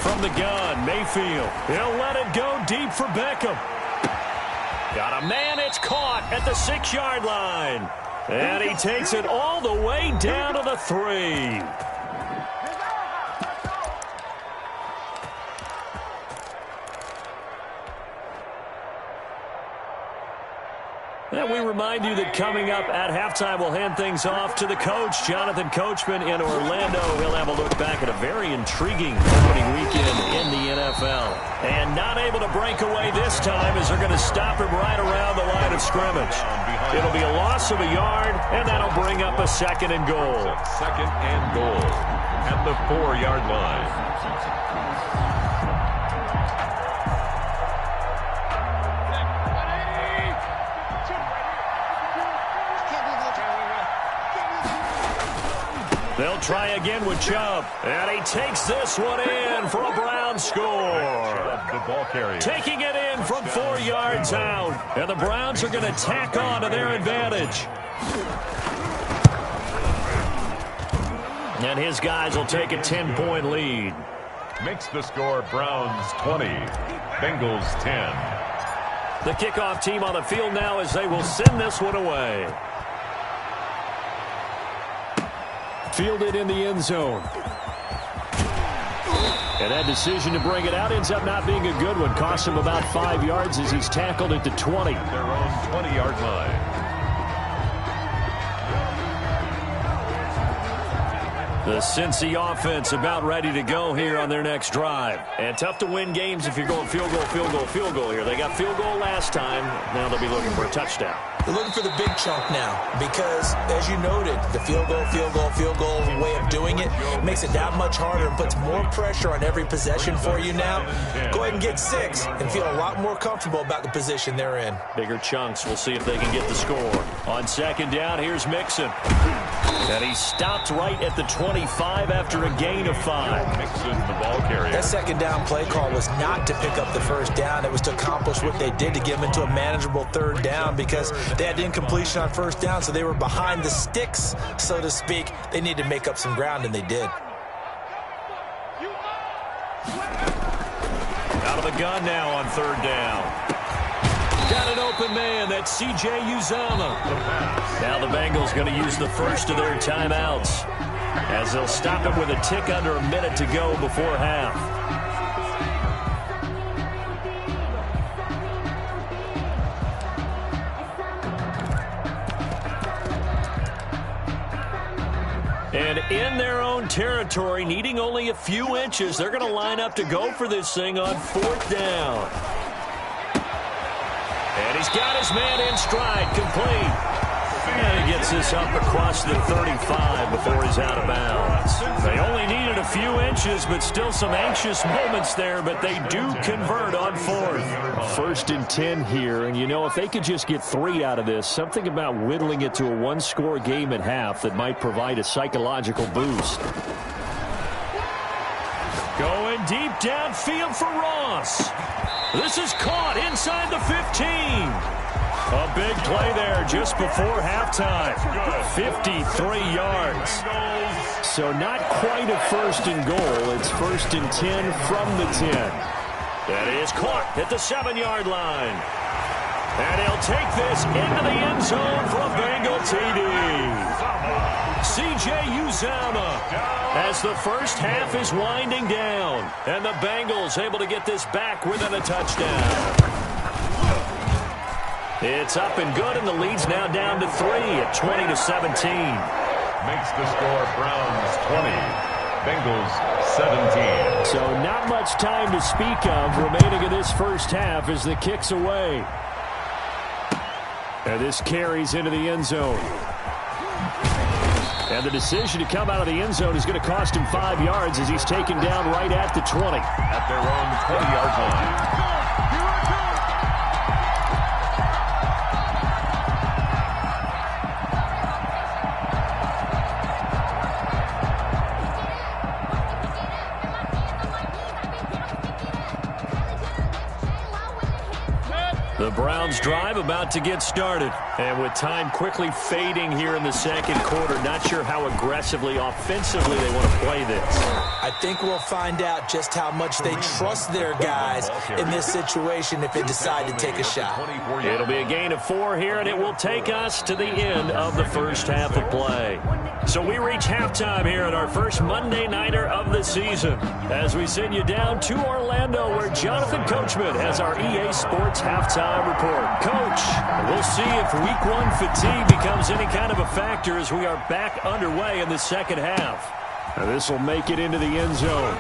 From the gun, Mayfield. He'll let it go deep for Beckham. Got a man, it's caught at the 6-yard line. And he takes it all the way down to the 3. And we remind you that coming up at halftime, we'll hand things off to the coach, Jonathan Coachman in Orlando. He'll have a look back at a very intriguing opening weekend in the NFL. And not able to break away this time as they're going to stop him right around the line of scrimmage. It'll be a loss of a yard, and that'll bring up a 2nd and goal. 2nd and goal at the 4-yard line. They'll try again with Chubb. And he takes this one in for a Brown score. Taking it in from 4 yards out. And the Browns are going to tack on to their advantage. And his guys will take a 10-point lead. Makes the score Browns 20, Bengals 10. The kickoff team on the field now as they will send this one away. Fielded in the end zone. And that decision to bring it out ends up not being a good one. Cost him about 5 yards as he's tackled at the 20. Their own 20-yard line. The Cincy offense about ready to go here on their next drive. And tough to win games if you're going field goal, field goal, field goal here. They got field goal last time. Now they'll be looking for a touchdown. They're looking for the big chunk now because, as you noted, the field goal way of doing it makes it that much harder and puts more pressure on every possession for you now. Go ahead and get 6 and feel a lot more comfortable about the position they're in. Bigger chunks. We'll see if they can get the score. On second down, here's Mixon. And he stopped right at the 25 after a gain of 5. Mixon, the ball carrier. That second down play call was not to pick up the first down. It was to accomplish what they did to get them into a manageable third down because they had incompletion on first down, so they were behind the sticks, so to speak. They needed to make up some ground, and they did. Out of the gun now on third down. Got an open man. That's C.J. Uzomah. Now the Bengals going to use the first of their timeouts as they'll stop him with a tick under a minute to go before half. And in their own territory, needing only a few inches, they're going to line up to go for this thing on fourth down. And he's got his man in stride, complete. And he gets this up across the 35 before he's out of bounds. They only needed a few inches, but still some anxious moments there, but they do convert on fourth. 1st and 10 here, and you know, if they could just get 3 out of this, something about whittling it to a one-score game at half that might provide a psychological boost. Going deep downfield for Ross. This is caught inside the 15. A big play there just before halftime. 53 yards. So not quite a 1st and goal. It's 1st and 10 from the 10. That is caught at the 7-yard line. And he'll take this into the end zone for a Bengal TD. C.J. Uzomah as the first half is winding down. And the Bengals able to get this back within a touchdown. It's up and good, and the lead's now down to 3 at 20-17. Makes the score Browns 20, Bengals 17. So not much time to speak of remaining in this first half as the kick's away. And this carries into the end zone. And the decision to come out of the end zone is going to cost him 5 yards as he's taken down right at the 20. At their own 20-yard line. The Browns drive about to get started. And with time quickly fading here in the second quarter, not sure how aggressively, offensively they want to play this. I think we'll find out just how much they trust their guys in this situation if they decide to take a shot. It'll be a gain of 4 here, and it will take us to the end of the first half of play. So we reach halftime here at our first Monday Nighter of the season as we send you down to Orlando where Jonathan Coachman has our EA Sports halftime report. Coach, we'll see if Week 1 fatigue becomes any kind of a factor as we are back underway in the second half. Now this will make it into the end zone.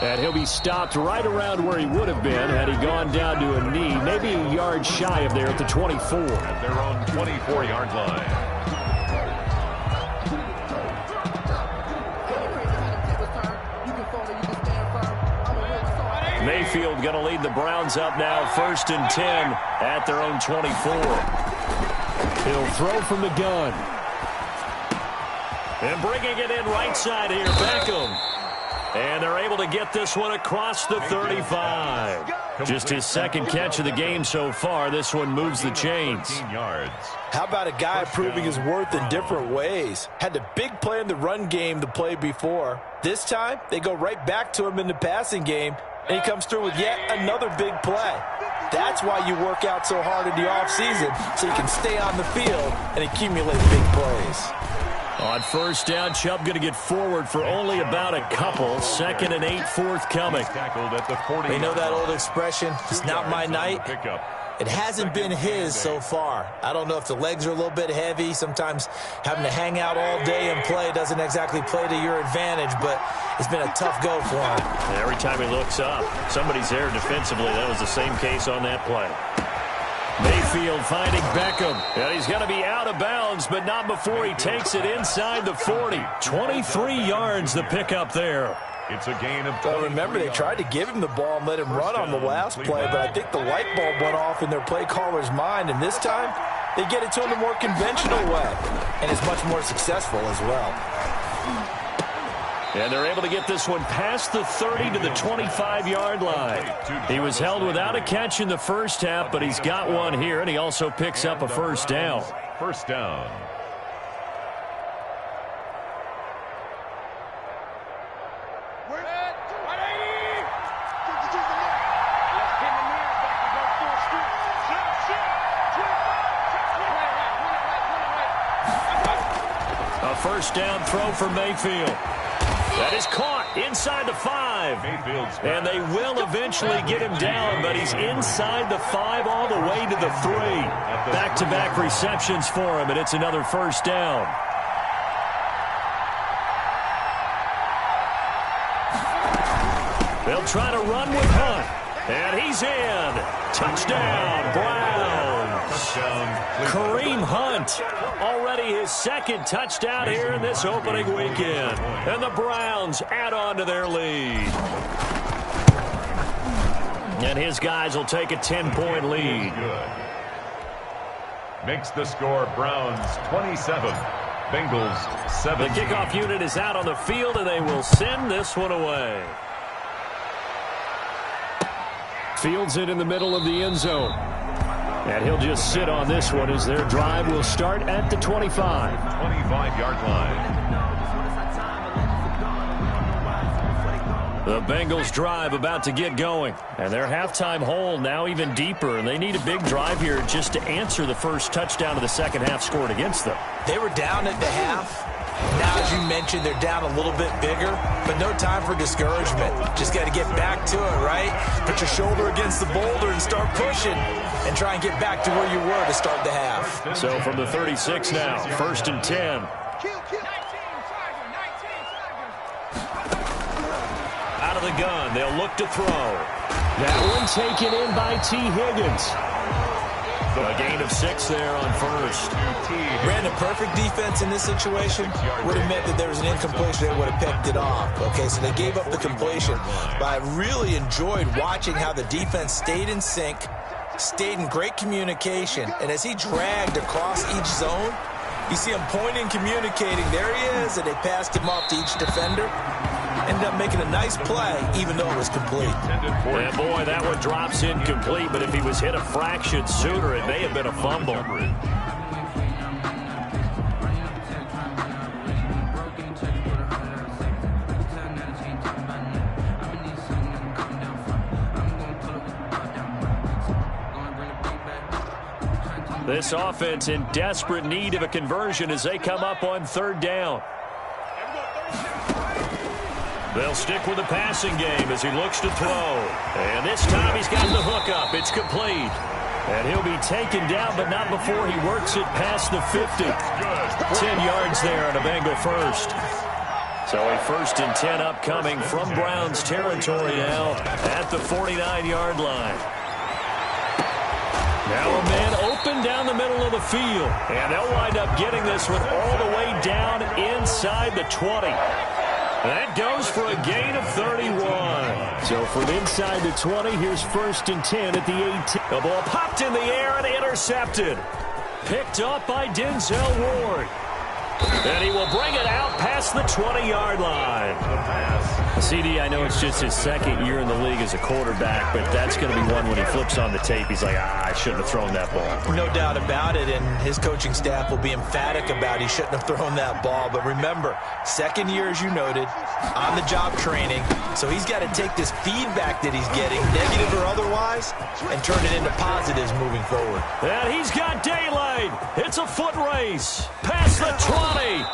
And he'll be stopped right around where he would have been had he gone down to a knee, maybe a yard shy of there at the 24. At their own 24-yard line. Mayfield going to lead the Browns up now, 1st and 10 at their own 24. He'll throw from the gun. And bringing it in right side here, Beckham. And they're able to get this one across the 35. Just his second catch of the game so far. This one moves the chains. How about a guy proving his worth in different ways? Had a big play in the run game the play before. This time, they go right back to him in the passing game, and he comes through with yet another big play. That's why you work out so hard in the offseason, so you can stay on the field and accumulate big plays. On first down, Chubb going to get forward for only about a couple. 2nd and 8 forthcoming. They know that old expression, it's not my night. It hasn't been his so far. I don't know if the legs are a little bit heavy. Sometimes having to hang out all day and play doesn't exactly play to your advantage, but it's been a tough go for him. And every time he looks up, somebody's there defensively. That was the same case on that play. Mayfield finding Beckham. And he's going to be out of bounds, but not before he takes it inside the 40. 23 yards the pickup there. It's a gain of 20. Well, remember, they tried to give him the ball and let him run on the last play, but I think the light bulb went off in their play caller's mind, and this time they get it to him the more conventional way, and it's much more successful as well. And they're able to get this one past the 30 to the 25-yard line. He was held without a catch in the first half, but he's got one here, and he also picks up a first down. First down. A first down throw for Mayfield. That is caught inside the 5. And they will eventually get him down, but he's inside the 5 all the way to the 3. Back-to-back receptions for him, and it's another first down. They'll try to run with Hunt. And he's in. Touchdown, Browns. Kareem Hunt, already his second touchdown here in this opening weekend. And the Browns add on to their lead. And his guys will take a 10-point lead. Makes the score Browns 27, Bengals 7. The kickoff unit is out on the field, and they will send this one away. Fields it in the middle of the end zone. And he'll just sit on this one as their drive will start at the 25. 25-yard line. The Bengals drive about to get going. And their halftime hole now even deeper. And they need a big drive here just to answer the first touchdown of the second half scored against them. They were down at the half. Now, as you mentioned, they're down a little bit bigger, but no time for discouragement. Just got to get back to it, right? Put your shoulder against the boulder and start pushing and try and get back to where you were to start the half. So from the 36 now, 1st and 10. Out of the gun, they'll look to throw. That one taken in by T. Higgins. A gain of 6 there on first. Ran a perfect defense in this situation. Would have meant that there was an incompletion. They would have picked it off. Okay, so they gave up the completion. But I really enjoyed watching how the defense stayed in sync, stayed in great communication. And as he dragged across each zone, you see him pointing, communicating. There he is, and they passed him off to each defender. Ended up making a nice play, even though it was complete. And boy, that one drops incomplete, but if he was hit a fraction sooner, it may have been a fumble. This offense in desperate need of a conversion as they come up on 3rd down. They'll stick with the passing game as he looks to throw. And this time he's got the hook up. It's complete. And he'll be taken down, but not before he works it past the 50. 10 yards there on a Bengal first. So a 1st and 10 upcoming from Browns territory now at the 49-yard line. Now a man open down the middle of the field. And they'll wind up getting this one all the way down inside the 20. That goes for a gain of 31. So from inside the 20, here's 1st and 10 at the 18. The ball popped in the air and intercepted. Picked up by Denzel Ward. And he will bring it out past the 20-yard line. CD, I know it's just his 2nd year in the league as a quarterback, but that's going to be one when he flips on the tape, he's like, I shouldn't have thrown that ball. No doubt about it, and his coaching staff will be emphatic about he shouldn't have thrown that ball. But remember, 2nd year, as you noted, on-the-job training, so he's got to take this feedback that he's getting, negative or otherwise, and turn it into positives moving forward. And he's got daylight. It's a foot race. Past the 20.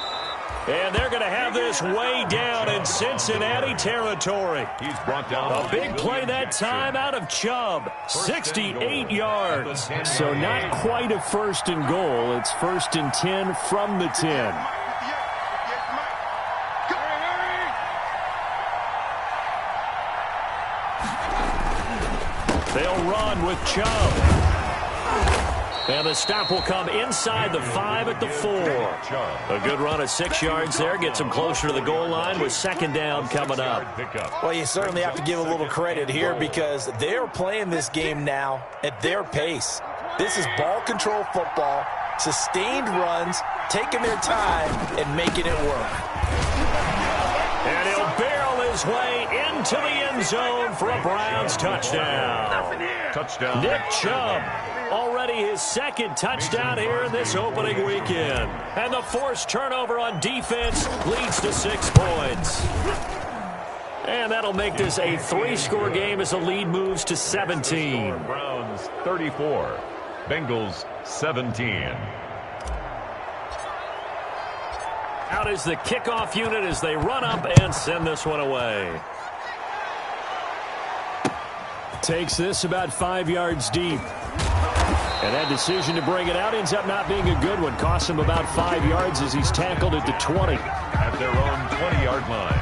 And they're going to have this way down in Cincinnati territory. He's brought down a big play that time out of Chubb. 68 yards. So not quite a first and goal. It's 1st and 10 from the 10. They'll run with Chubb. And the stop will come inside the 5 at the 4. A good run of 6 yards there. Gets them closer to the goal line with 2nd down coming up. Well, you certainly have to give a little credit here because they're playing this game now at their pace. This is ball control football, sustained runs, taking their time and making it work. And he'll barrel his way into the end zone for a Browns touchdown. Touchdown. Nick Chubb. Already his 2nd touchdown here in this opening weekend. And the forced turnover on defense leads to 6 points. And that'll make this a 3-score game as the lead moves to 17. Browns 34, Bengals 17. Out is the kickoff unit as they run up and send this one away. Takes this about 5 yards deep. And that decision to bring it out ends up not being a good one. Costs him about 5 yards as he's tackled at the 20. At their own 20-yard line.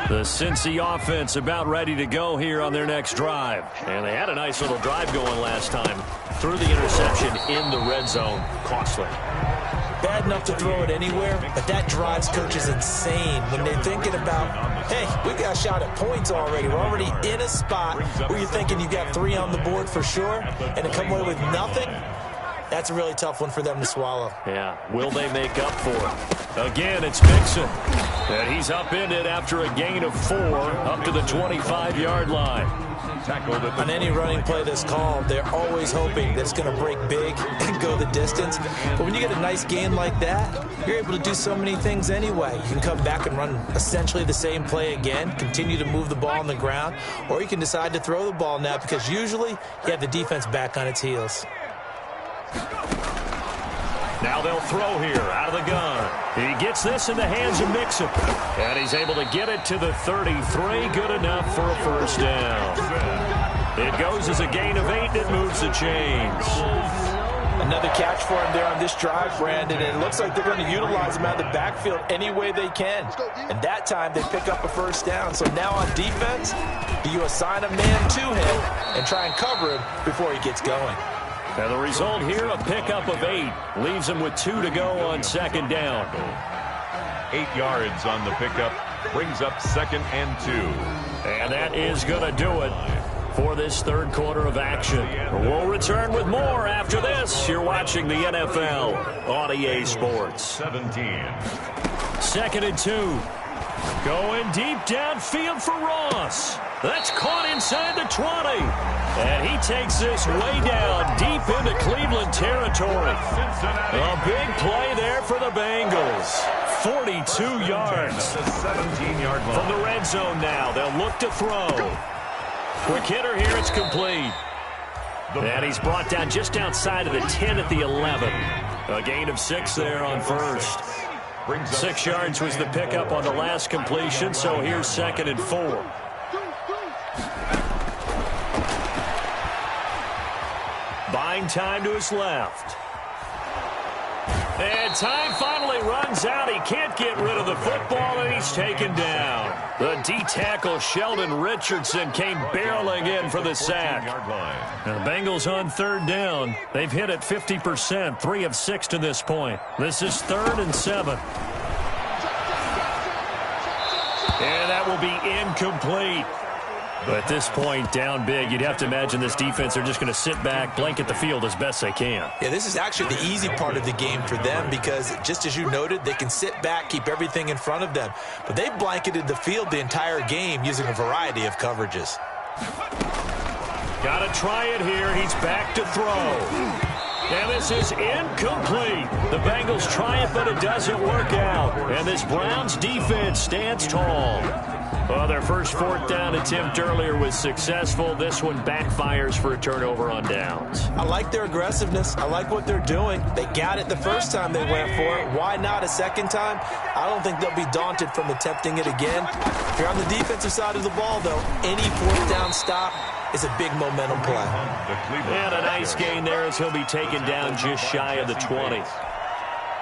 The Cincy offense about ready to go here on their next drive. And they had a nice little drive going last time. Threw the interception in the red zone. Costly. Bad enough to throw it anywhere, but that drives coaches insane when they're thinking about, hey, we got a shot at points already. We're already in a spot where you're thinking you got 3 on the board for sure, and to come away with nothing, that's a really tough one for them to swallow. Yeah, will they make up for it? Again, it's Mixon. And he's upended after a gain of 4 up to the 25-yard line. On any running play that's called, they're always hoping that it's going to break big and go the distance. But when you get a nice gain like that, you're able to do so many things anyway. You can come back and run essentially the same play again, continue to move the ball on the ground, or you can decide to throw the ball now because usually you have the defense back on its heels. Now they'll throw here out of the gun. He gets this in the hands of Mixon. And he's able to get it to the 33. Good enough for a first down. It goes as a gain of 8. It moves the chains. Another catch for him there on this drive, Brandon. And it looks like they're going to utilize him out of the backfield any way they can. And that time they pick up a first down. So now on defense, do you assign a man to him and try and cover him before he gets going? And the result here, a pickup of 8. Leaves him with 2 to go on 2nd down. 8 yards on the pickup. Brings up 2nd and 2. And that is going to do it for this 3rd quarter of action. We'll return with more after this. You're watching the NFL on EA Sports. 17. 2nd and 2. Going deep downfield for Ross. That's caught inside the 20. And he takes this way down deep into Cleveland territory. A big play there for the Bengals. 42 yards. 17-yard line. From the red zone now. They'll look to throw. Quick hitter here. It's complete. And he's brought down just outside of the 10 at the 11. A gain of 6 there on first. 6 yards was the pickup on the last completion, so here's 2nd and 4. Buying time to his left. And time finally runs out. He can't get rid of the football, and he's taken down. The D-tackle, Sheldon Richardson, came barreling in for the sack. Now the Bengals on 3rd down. They've hit it 50%, 3 of 6 to this point. This is 3rd and 7. And that will be incomplete. But at this point, down big, you'd have to imagine this defense, they're just going to sit back, blanket the field as best they can. Yeah, this is actually the easy part of the game for them because, just as you noted, they can sit back, keep everything in front of them. But they blanketed the field the entire game using a variety of coverages. Got to try it here. He's back to throw. And this is incomplete. The Bengals try it, but it doesn't work out. And this Browns defense stands tall. Well, their first fourth down attempt earlier was successful. This one backfires for a turnover on downs. I like their aggressiveness. I like what they're doing. They got it the first time they went for it. Why not a second time? I don't think they'll be daunted from attempting it again. If you're on the defensive side of the ball, though, any fourth down stop is a big momentum play. And a nice gain there as he'll be taken down just shy of the 20.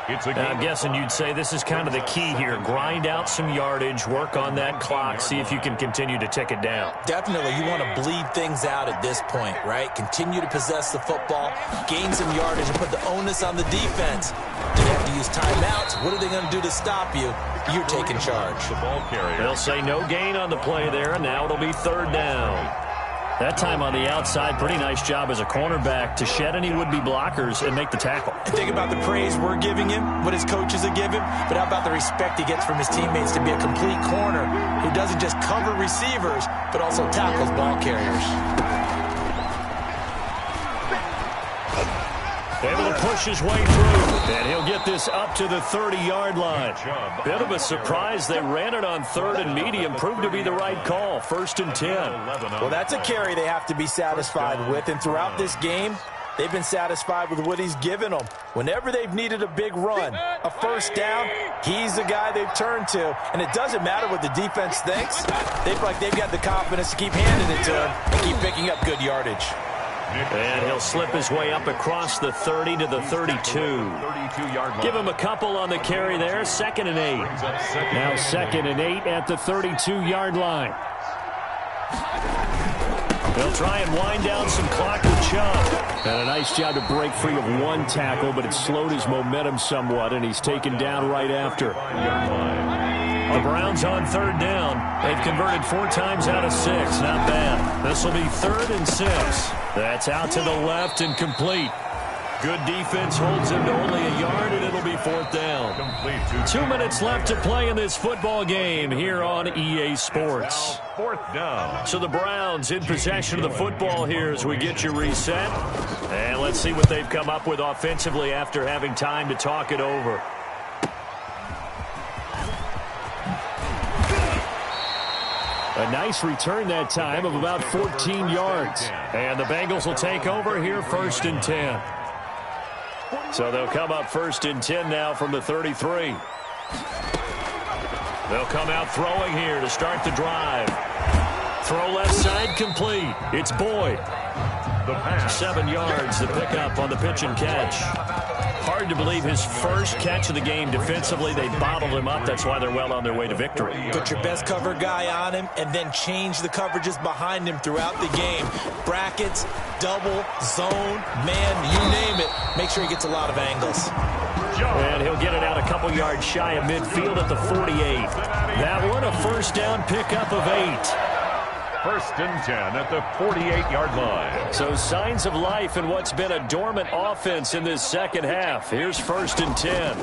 I'm guessing you'd say this is kind of the key here. Grind out some yardage, work on that clock, see if you can continue to tick it down. Definitely. You want to bleed things out at this point, right? Continue to possess the football, gain some yardage, and put the onus on the defense. Do they have to use timeouts? What are they going to do to stop you? You're taking charge. The ball carrier. They'll say no gain on the play there, and now it'll be third down. That time on the outside, pretty nice job as a cornerback to shed any would-be blockers and make the tackle. Think about the praise we're giving him, what his coaches are giving, but how about the respect he gets from his teammates to be a complete corner who doesn't just cover receivers, but also tackles ball carriers. Able to push his way through, and he'll get this up to the 30-yard line. Bit of a surprise. They ran it on third and medium. Proved to be the right call. 1st and 10. Well, that's a carry they have to be satisfied with, and throughout this game, they've been satisfied with what he's given them. Whenever they've needed a big run, a first down, he's the guy they've turned to. And it doesn't matter what the defense thinks. They feel like they've got the confidence to keep handing it to him and keep picking up good yardage. And he'll slip his way up across the 30 to the 32. Give him a couple on the carry there. 2nd and 8. Now 2nd and 8 at the 32-yard line. They'll try and wind down some clock with Chubb. And a nice job to break free of one tackle, but it slowed his momentum somewhat, and he's taken down right after. The Browns on third down. They've converted 4 times out of 6. Not bad. This will be 3rd and 6. That's out to the left and complete. Good defense holds him to only a yard, and it'll be 4th down. 2 minutes left to play in this football game here on EA Sports. 4th down. So the Browns in possession of the football here as we get you reset. And let's see what they've come up with offensively after having time to talk it over. A nice return that time of about 14 yards. And the Bengals will take over here 1st and 10. So they'll come up 1st and 10 now from the 33. They'll come out throwing here to start the drive. Throw left side complete. It's Boyd. The pass. 7 yards, the pickup on the pitch and catch. Hard to believe his first catch of the game defensively. They bottled him up. That's why they're well on their way to victory. Put your best cover guy on him and then change the coverages behind him throughout the game. Brackets, double, zone, man, you name it. Make sure he gets a lot of angles. And he'll get it out a couple yards shy of midfield at the 48. That one a first down pickup of 8. 1st and 10 at the 48-yard line. So signs of life in what's been a dormant offense in this second half. Here's 1st and 10.